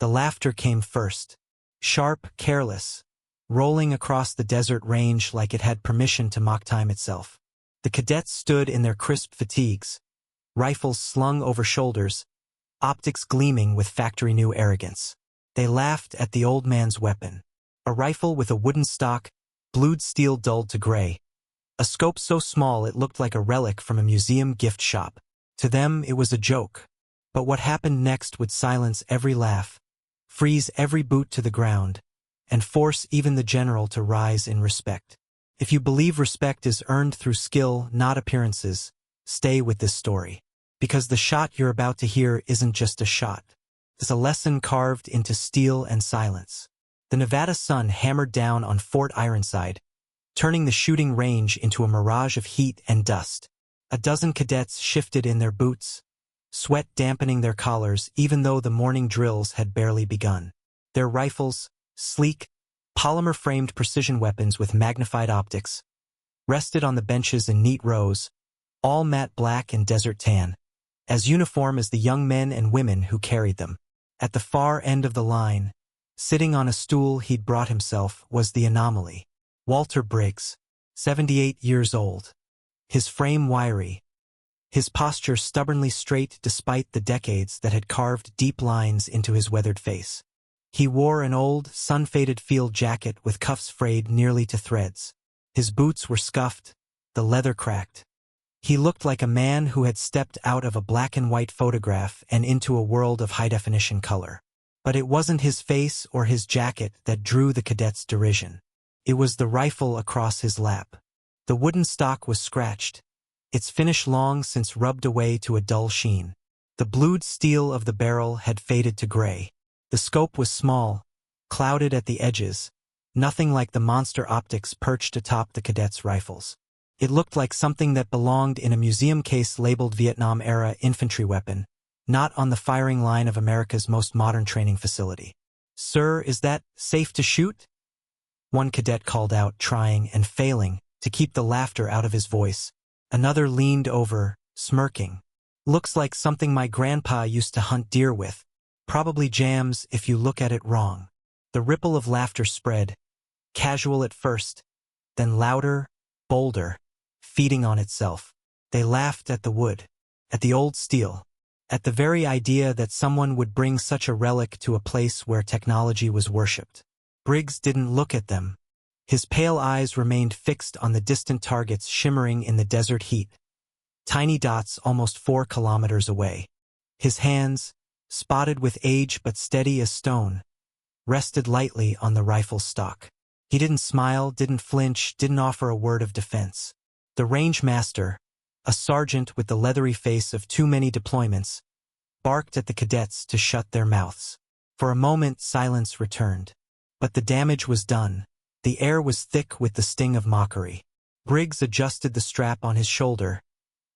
The laughter came first. Sharp, careless, rolling across the desert range like it had permission to mock time itself. The cadets stood in their crisp fatigues, rifles slung over shoulders, optics gleaming with factory-new arrogance. They laughed at the old man's weapon. A rifle with a wooden stock, blued steel dulled to gray. A scope so small it looked like a relic from a museum gift shop. To them it was a joke. But what happened next would silence every laugh, freeze every boot to the ground, and force even the general to rise in respect. If you believe respect is earned through skill, not appearances, stay with this story. Because the shot you're about to hear isn't just a shot. It's a lesson carved into steel and silence. The Nevada sun hammered down on Fort Ironside, turning the shooting range into a mirage of heat and dust. A dozen cadets shifted in their boots, sweat dampening their collars even though the morning drills had barely begun. Their rifles, sleek, polymer-framed precision weapons with magnified optics, rested on the benches in neat rows, all matte black and desert tan, as uniform as the young men and women who carried them. At the far end of the line, sitting on a stool he'd brought himself, was the anomaly. Walter Briggs, 78 years old. His frame wiry, his posture stubbornly straight despite the decades that had carved deep lines into his weathered face. He wore an old, sun-faded field jacket with cuffs frayed nearly to threads. His boots were scuffed, the leather cracked. He looked like a man who had stepped out of a black-and-white photograph and into a world of high-definition color. But it wasn't his face or his jacket that drew the cadets' derision. It was the rifle across his lap. The wooden stock was scratched, its finish long since rubbed away to a dull sheen. The blued steel of the barrel had faded to gray. The scope was small, clouded at the edges, nothing like the monster optics perched atop the cadets' rifles. It looked like something that belonged in a museum case labeled Vietnam-era infantry weapon, not on the firing line of America's most modern training facility. "Sir, is that safe to shoot?" One cadet called out, trying and failing to keep the laughter out of his voice. Another leaned over, smirking. "Looks like something my grandpa used to hunt deer with. Probably jams if you look at it wrong." The ripple of laughter spread, casual at first, then louder, bolder, feeding on itself. They laughed at the wood, at the old steel, at the very idea that someone would bring such a relic to a place where technology was worshipped. Briggs didn't look at them. His pale eyes remained fixed on the distant targets shimmering in the desert heat, tiny dots almost 4 kilometers away. His hands, spotted with age but steady as stone, rested lightly on the rifle stock. He didn't smile, didn't flinch, didn't offer a word of defense. The range master, a sergeant with the leathery face of too many deployments, barked at the cadets to shut their mouths. For a moment silence returned. But the damage was done. The air was thick with the sting of mockery. Briggs adjusted the strap on his shoulder,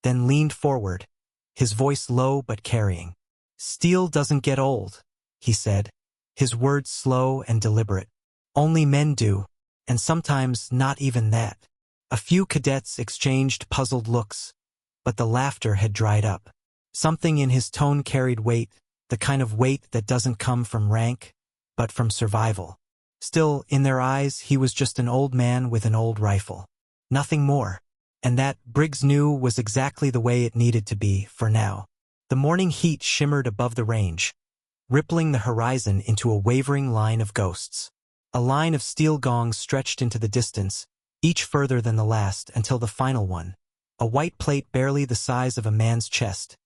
then leaned forward, his voice low but carrying. "Steel doesn't get old," he said, his words slow and deliberate. "Only men do, and sometimes not even that." A few cadets exchanged puzzled looks, but the laughter had dried up. Something in his tone carried weight, the kind of weight that doesn't come from rank, but from survival. Still, in their eyes, he was just an old man with an old rifle. Nothing more. And that, Briggs knew, was exactly the way it needed to be, for now. The morning heat shimmered above the range, rippling the horizon into a wavering line of ghosts. A line of steel gongs stretched into the distance, each further than the last, until the final one, a white plate barely the size of a man's chest,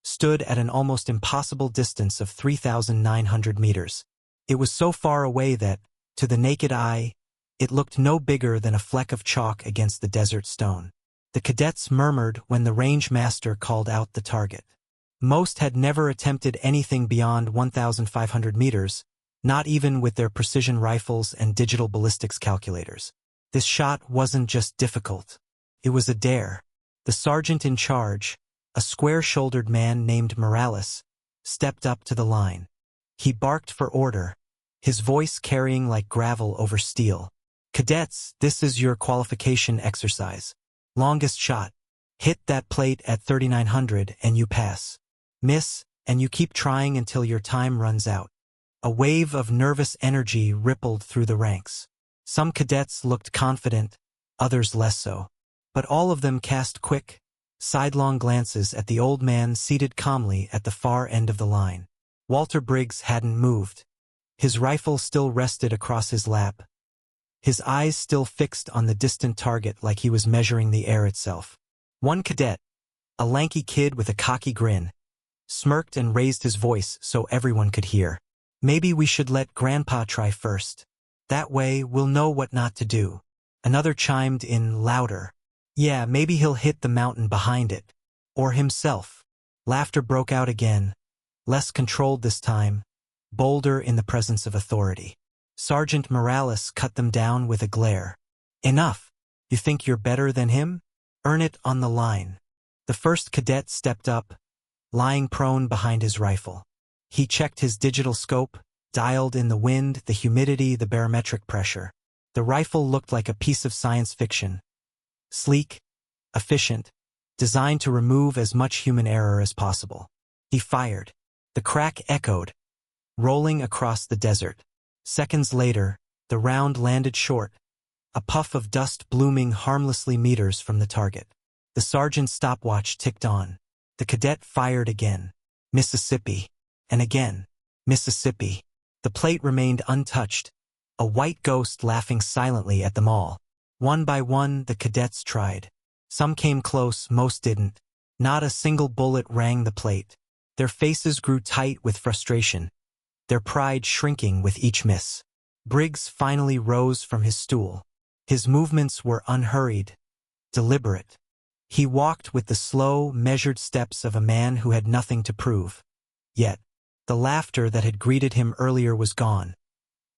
stood at an almost impossible distance of 3,900 meters. It was so far away that, to the naked eye, it looked no bigger than a fleck of chalk against the desert stone. The cadets murmured when the range master called out the target. Most had never attempted anything beyond 1,500 meters, not even with their precision rifles and digital ballistics calculators. This shot wasn't just difficult. It was a dare. The sergeant in charge, a square-shouldered man named Morales, stepped up to the line. He barked for order, his voice carrying like gravel over steel. "Cadets, this is your qualification exercise. Longest shot. Hit that plate at 3,900 and you pass. Miss, and you keep trying until your time runs out." A wave of nervous energy rippled through the ranks. Some cadets looked confident, others less so. But all of them cast quick, sidelong glances at the old man seated calmly at the far end of the line. Walter Briggs hadn't moved. His rifle still rested across his lap, his eyes still fixed on the distant target like he was measuring the air itself. One cadet, a lanky kid with a cocky grin, smirked and raised his voice so everyone could hear. "Maybe we should let Grandpa try first. That way we'll know what not to do." Another chimed in louder. "Yeah, maybe he'll hit the mountain behind it. Or himself." Laughter broke out again, less controlled this time, bolder in the presence of authority. Sergeant Morales cut them down with a glare. "Enough. You think you're better than him? Earn it on the line." The first cadet stepped up, lying prone behind his rifle. He checked his digital scope, dialed in the wind, the humidity, the barometric pressure. The rifle looked like a piece of science fiction. Sleek, efficient, designed to remove as much human error as possible. He fired. The crack echoed, rolling across the desert. Seconds later, the round landed short, a puff of dust blooming harmlessly meters from the target. The sergeant's stopwatch ticked on. The cadet fired again. Mississippi. And again. Mississippi. The plate remained untouched, a white ghost laughing silently at them all. One by one, the cadets tried. Some came close, most didn't. Not a single bullet rang the plate. Their faces grew tight with frustration, their pride shrinking with each miss. Briggs finally rose from his stool. His movements were unhurried, deliberate. He walked with the slow, measured steps of a man who had nothing to prove. Yet, the laughter that had greeted him earlier was gone,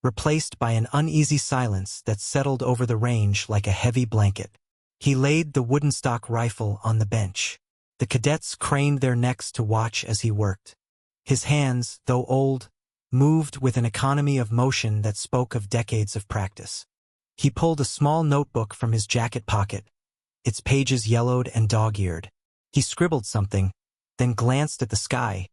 replaced by an uneasy silence that settled over the range like a heavy blanket. He laid the wooden stock rifle on the bench. The cadets craned their necks to watch as he worked. His hands, though old, moved with an economy of motion that spoke of decades of practice. He pulled a small notebook from his jacket pocket, its pages yellowed and dog-eared. He scribbled something, then glanced at the sky,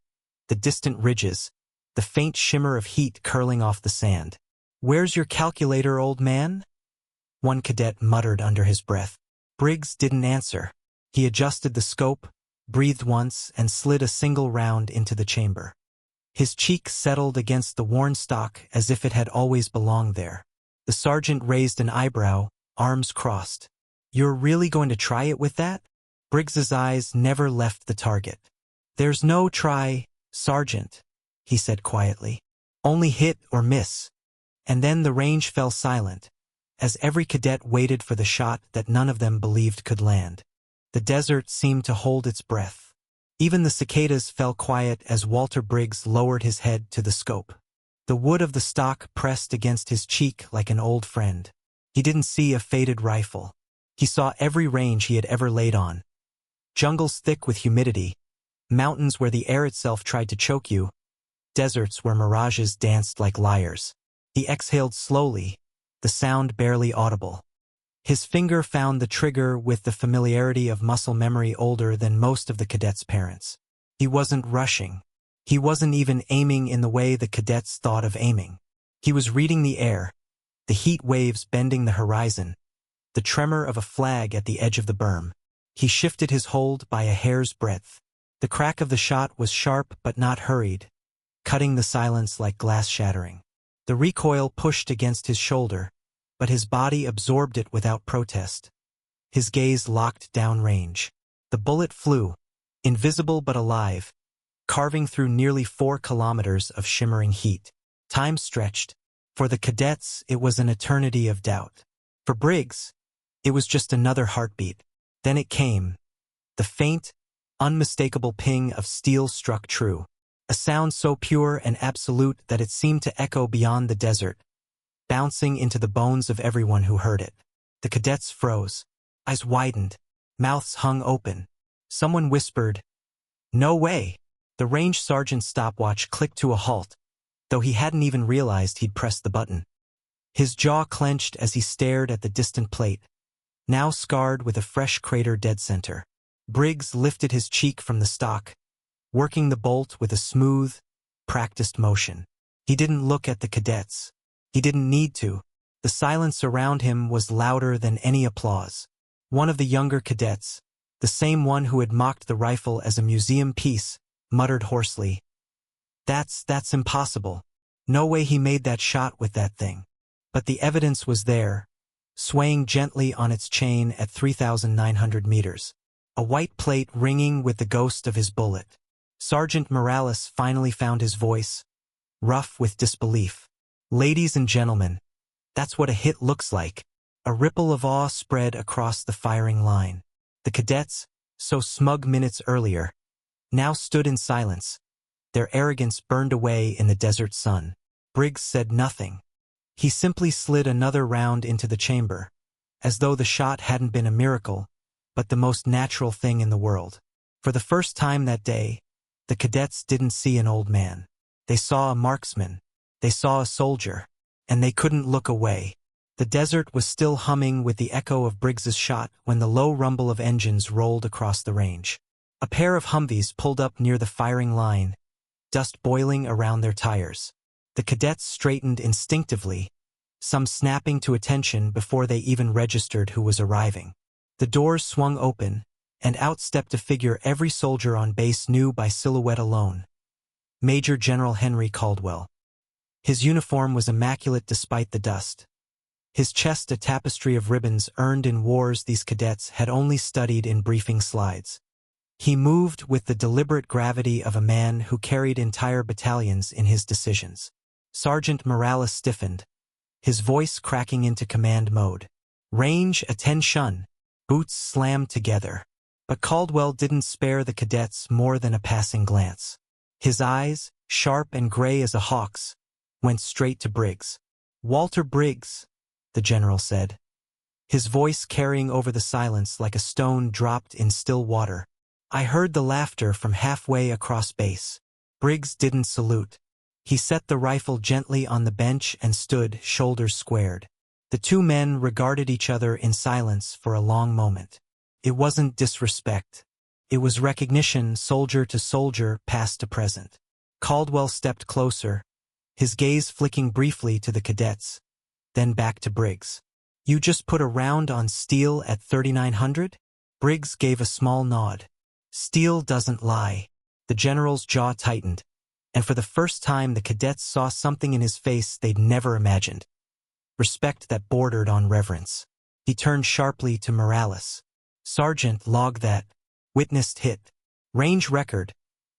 the distant ridges, the faint shimmer of heat curling off the sand. "Where's your calculator, old man?" one cadet muttered under his breath. Briggs didn't answer. He adjusted the scope, breathed once, and slid a single round into the chamber. His cheek settled against the worn stock as if it had always belonged there. The sergeant raised an eyebrow, arms crossed. "You're really going to try it with that?" Briggs's eyes never left the target. "There's no try, Sergeant," he said quietly. "Only hit or miss." And then the range fell silent, as every cadet waited for the shot that none of them believed could land. The desert seemed to hold its breath. Even the cicadas fell quiet as Walter Briggs lowered his head to the scope. The wood of the stock pressed against his cheek like an old friend. He didn't see a faded rifle. He saw every range he had ever laid on. Jungles thick with humidity, mountains where the air itself tried to choke you, deserts where mirages danced like liars. He exhaled slowly, the sound barely audible. His finger found the trigger with the familiarity of muscle memory older than most of the cadets' parents. He wasn't rushing. He wasn't even aiming in the way the cadets thought of aiming. He was reading the air, the heat waves bending the horizon, the tremor of a flag at the edge of the berm. He shifted his hold by a hair's breadth. The crack of the shot was sharp but not hurried, cutting the silence like glass shattering. The recoil pushed against his shoulder, but his body absorbed it without protest. His gaze locked downrange. The bullet flew, invisible but alive, carving through nearly 4 kilometers of shimmering heat. Time stretched. For the cadets, it was an eternity of doubt. For Briggs, it was just another heartbeat. Then it came. The faint, unmistakable ping of steel struck true. A sound so pure and absolute that it seemed to echo beyond the desert, bouncing into the bones of everyone who heard it. The cadets froze. Eyes widened. Mouths hung open. Someone whispered, "No way!" The range sergeant's stopwatch clicked to a halt, though he hadn't even realized he'd pressed the button. His jaw clenched as he stared at the distant plate, now scarred with a fresh crater dead center. Briggs lifted his cheek from the stock, working the bolt with a smooth, practiced motion. He didn't look at the cadets. He didn't need to. The silence around him was louder than any applause. One of the younger cadets, the same one who had mocked the rifle as a museum piece, muttered hoarsely, That's impossible. No way he made that shot with that thing." But the evidence was there, swaying gently on its chain at 3,900 meters. A white plate ringing with the ghost of his bullet. Sergeant Morales finally found his voice, rough with disbelief. "Ladies and gentlemen, that's what a hit looks like." A ripple of awe spread across the firing line. The cadets, so smug minutes earlier, now stood in silence. Their arrogance burned away in the desert sun. Briggs said nothing. He simply slid another round into the chamber, as though the shot hadn't been a miracle, but the most natural thing in the world. For the first time that day, the cadets didn't see an old man. They saw a marksman. They saw a soldier. And they couldn't look away. The desert was still humming with the echo of Briggs's shot when the low rumble of engines rolled across the range. A pair of Humvees pulled up near the firing line, dust boiling around their tires. The cadets straightened instinctively, some snapping to attention before they even registered who was arriving. The doors swung open, and out stepped a figure every soldier on base knew by silhouette alone. Major General Henry Caldwell. His uniform was immaculate despite the dust. His chest a tapestry of ribbons earned in wars these cadets had only studied in briefing slides. He moved with the deliberate gravity of a man who carried entire battalions in his decisions. Sergeant Morales stiffened, his voice cracking into command mode. "Range attention!" Boots slammed together. But Caldwell didn't spare the cadets more than a passing glance. His eyes, sharp and gray as a hawk's, went straight to Briggs. "Walter Briggs," the general said, his voice carrying over the silence like a stone dropped in still water. "I heard the laughter from halfway across base." Briggs didn't salute. He set the rifle gently on the bench and stood, shoulders squared. The two men regarded each other in silence for a long moment. It wasn't disrespect. It was recognition, soldier to soldier, past to present. Caldwell stepped closer, his gaze flicking briefly to the cadets, then back to Briggs. "You just put a round on steel at 3,900? Briggs gave a small nod. "Steel doesn't lie." The general's jaw tightened, and for the first time the cadets saw something in his face they'd never imagined. Respect that bordered on reverence. He turned sharply to Morales. "Sergeant, log that. Witnessed hit. Range record.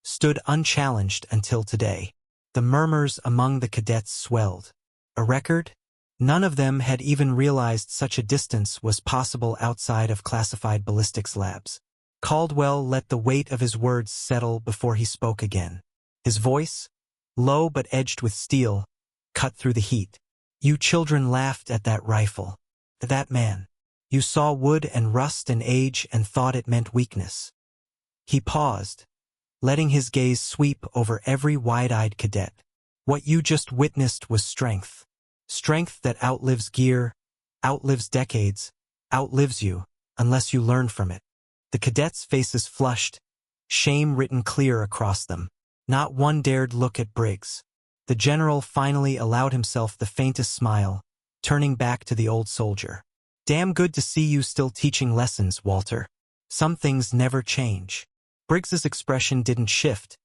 Stood unchallenged until today." The murmurs among the cadets swelled. A record? None of them had even realized such a distance was possible outside of classified ballistics labs. Caldwell let the weight of his words settle before he spoke again. His voice, low but edged with steel, cut through the heat. "You children laughed at that rifle. That man. You saw wood and rust and age and thought it meant weakness." He paused, letting his gaze sweep over every wide-eyed cadet. "What you just witnessed was strength. Strength that outlives gear, outlives decades, outlives you, unless you learn from it." The cadets' faces flushed, shame written clear across them. Not one dared look at Briggs. The general finally allowed himself the faintest smile, turning back to the old soldier. "Damn good to see you still teaching lessons, Walter. Some things never change." Briggs's expression didn't shift,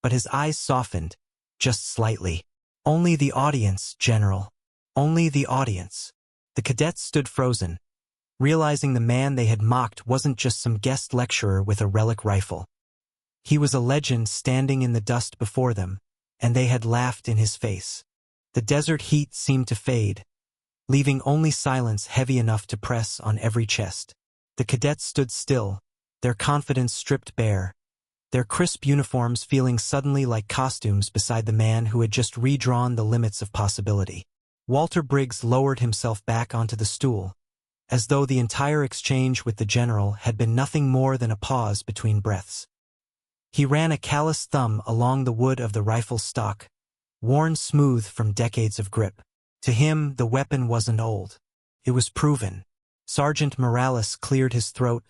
but his eyes softened, just slightly. "Only the audience, General. Only the audience." The cadets stood frozen, realizing the man they had mocked wasn't just some guest lecturer with a relic rifle. He was a legend standing in the dust before them, and they had laughed in his face. The desert heat seemed to fade, leaving only silence heavy enough to press on every chest. The cadets stood still, their confidence stripped bare, their crisp uniforms feeling suddenly like costumes beside the man who had just redrawn the limits of possibility. Walter Briggs lowered himself back onto the stool, as though the entire exchange with the general had been nothing more than a pause between breaths. He ran a callous thumb along the wood of the rifle's stock, worn smooth from decades of grip. To him, the weapon wasn't old. It was proven. Sergeant Morales cleared his throat,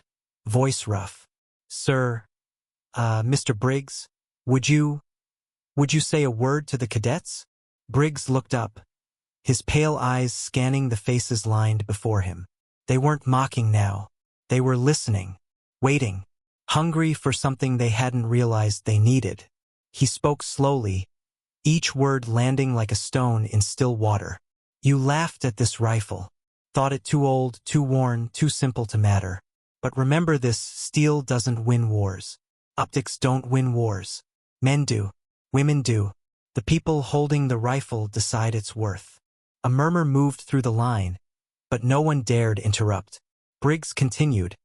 voice rough. "Sir, Mr. Briggs, would you say a word to the cadets?" Briggs looked up, his pale eyes scanning the faces lined before him. They weren't mocking now. They were listening, waiting, hungry for something they hadn't realized they needed. He spoke slowly, each word landing like a stone in still water. You laughed at this rifle, thought it too old, too worn, too simple to matter. But remember this, steel doesn't win wars. Optics don't win wars. Men do. Women do. The people holding the rifle decide its worth. A murmur moved through the line, but no one dared interrupt. Briggs continued,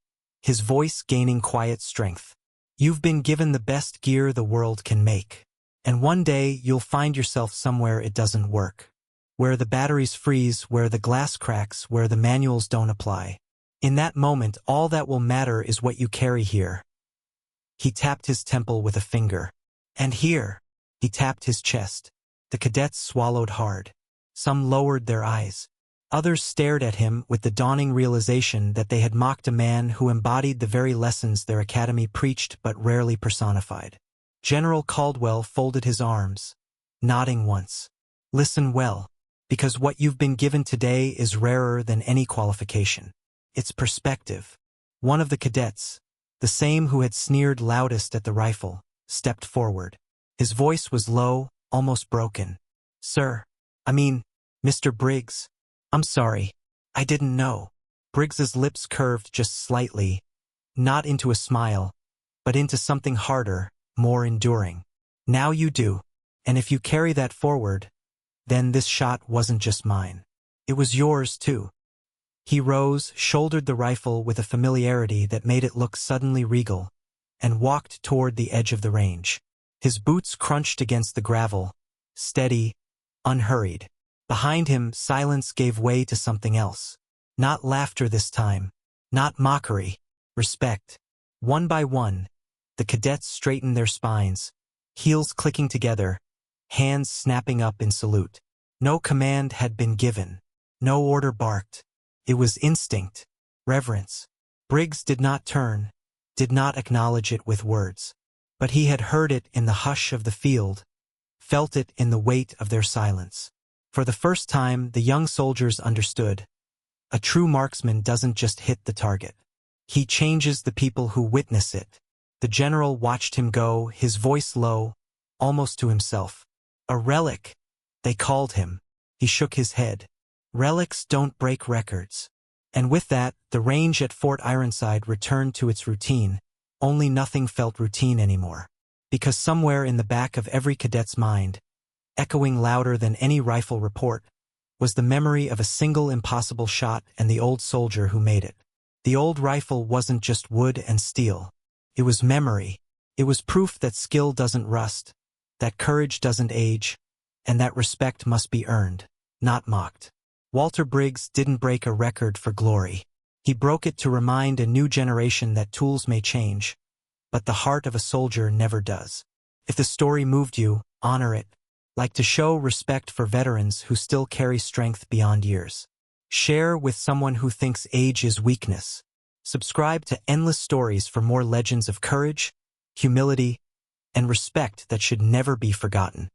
his voice gaining quiet strength. You've been given the best gear the world can make. And one day you'll find yourself somewhere it doesn't work. Where the batteries freeze, where the glass cracks, where the manuals don't apply. In that moment, all that will matter is what you carry here. He tapped his temple with a finger. And here, he tapped his chest. The cadets swallowed hard. Some lowered their eyes. Others stared at him with the dawning realization that they had mocked a man who embodied the very lessons their academy preached but rarely personified. General Caldwell folded his arms, nodding once. Listen well, because what you've been given today is rarer than any qualification. It's perspective. One of the cadets, the same who had sneered loudest at the rifle, stepped forward. His voice was low, almost broken. Sir, Mr. Briggs, I'm sorry. I didn't know. Briggs's lips curved just slightly, not into a smile, but into something harder, more enduring. Now you do. And if you carry that forward, then this shot wasn't just mine. It was yours too. He rose, shouldered the rifle with a familiarity that made it look suddenly regal, and walked toward the edge of the range. His boots crunched against the gravel, steady, unhurried. Behind him, silence gave way to something else. Not laughter this time, not mockery, respect. One by one, the cadets straightened their spines, heels clicking together, hands snapping up in salute. No command had been given, no order barked. It was instinct, reverence. Briggs did not turn, did not acknowledge it with words. But he had heard it in the hush of the field, felt it in the weight of their silence. For the first time, the young soldiers understood. A true marksman doesn't just hit the target. He changes the people who witness it. The general watched him go, his voice low, almost to himself. A relic, they called him. He shook his head. Relics don't break records. And with that, the range at Fort Ironside returned to its routine, only nothing felt routine anymore. Because somewhere in the back of every cadet's mind, echoing louder than any rifle report, was the memory of a single impossible shot and the old soldier who made it. The old rifle wasn't just wood and steel. It was memory. It was proof that skill doesn't rust, that courage doesn't age, and that respect must be earned, not mocked. Walter Briggs didn't break a record for glory. He broke it to remind a new generation that tools may change, but the heart of a soldier never does. If the story moved you, honor it. Like to show respect for veterans who still carry strength beyond years. Share with someone who thinks age is weakness. Subscribe to Endless Stories for more legends of courage, humility, and respect that should never be forgotten.